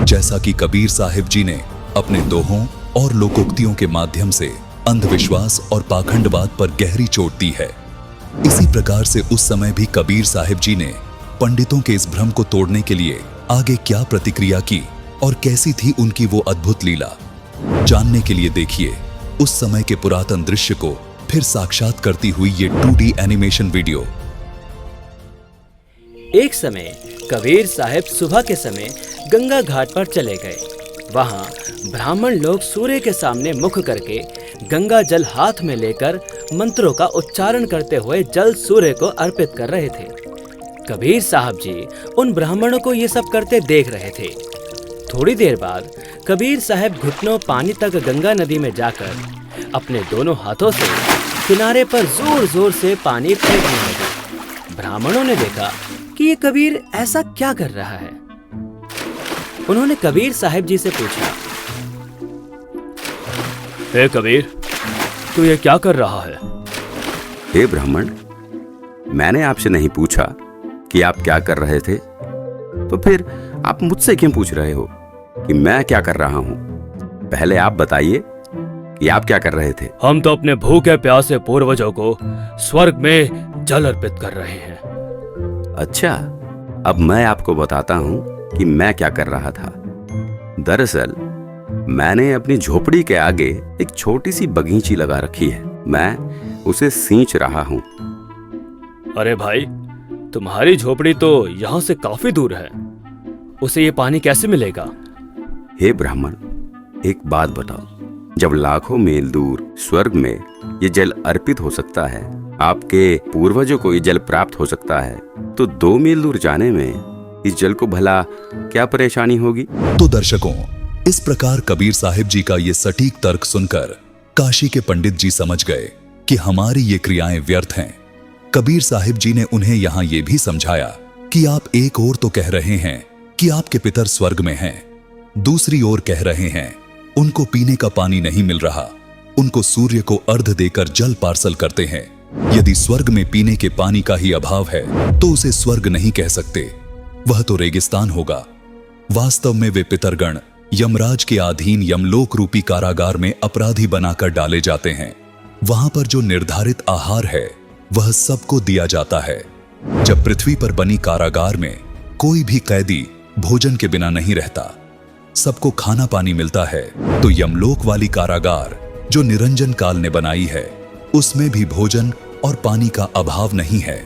जैसा कि कबीर साहिब जी ने अपने दोहों और लोकोक्तियों के माध्यम से अंधविश्वास और पाखंडवाद पर गहरी चोट दी है। इसी प्रकार से उस समय भी कबीर साहिब जी ने पंडितों के इस भ्रम को तोड़ने के लिए आगे क्या प्रतिक्रिया की और कैसी थी उनकी वो अद्भुत लीला, जानने के लिए देखिए उस समय के पुरातन दृश्य को फिर साक्षात करती हुई ये 2D एनिमेशन वीडियो। एक समय कबीर साहब सुबह के समय गंगा घाट पर चले गए। वहां ब्राह्मण लोग सूर्य के सामने मुख करके गंगा जल हाथ में लेकर मंत्रों का उच्चारण करते हुए जल सूर्य को अर्पित कर रहे थे। कबीर साहब जी उन ब्राह्मणों को ये सब करते देख रहे थे। थोड़ी देर बाद कबीर साहब घुटनों पानी तक गंगा नदी में जाकर अपने दोनों हाथों से किनारे पर जोर जोर से पानी फेंकने लगे। ब्राह्मणों ने देखा कि ये कबीर ऐसा क्या कर रहा है। उन्होंने कबीर साहब जी से पूछा, हे कबीर, तू ये क्या कर रहा है? हे ब्राह्मण, मैंने आपसे नहीं पूछा कि आप क्या कर रहे थे, तो फिर आप मुझसे क्यों पूछ रहे हो कि मैं क्या कर रहा हूं? पहले आप बताइए कि आप क्या कर रहे थे। हम तो अपने भूखे प्यासे पूर्वजों को स्वर्ग में जल अर्पित कर रहे हैं। अच्छा, अब मैं आपको बताता हूं कि मैं क्या कर रहा था। दरअसल मैंने अपनी झोपड़ी के आगे एक छोटी सी बगीची लगा रखी है। मैं उसे सींच रहा हूं। अरे भाई, तुम्हारी झोपड़ी तो यहाँ से काफी दूर है, उसे ये पानी कैसे मिलेगा? हे ब्राह्मण, एक बात बताओ, जब लाखों मील दूर स्वर्ग में ये जल अर्पित हो सकता है, आपके पूर्वजों को ये जल प्राप्त हो सकता है, तो 2 मील दूर जाने में इस जल को भला क्या परेशानी होगी? तो दर्शकों, इस प्रकार कबीर साहिब जी का ये सटीक तर्क सुनकर काशी के पंडित जी समझ गए कि हमारी ये क्रियाएं व्यर्थ हैं। कबीर साहिब जी ने उन्हें यहाँ ये भी समझाया कि आप एक ओर तो कह रहे हैं कि आपके पितर स्वर्ग में हैं, दूसरी ओर कह रहे हैं उनको पीने का पानी नहीं मिल रहा, उनको सूर्य को अर्घ देकर जल पार्सल करते हैं। यदि स्वर्ग में पीने के पानी का ही अभाव है तो उसे स्वर्ग नहीं कह सकते, वह तो रेगिस्तान होगा। वास्तव में वे पितरगण यमराज के अधीन यमलोक रूपी कारागार में अपराधी बनाकर डाले जाते हैं। वहां पर जो निर्धारित आहार है वह सबको दिया जाता है। जब पृथ्वी पर बनी कारागार में कोई भी कैदी भोजन के बिना नहीं रहता, सबको खाना पानी मिलता है, तो यमलोक वाली कारागार जो निरंजन काल ने बनाई है उसमें भी भोजन और पानी का अभाव नहीं है।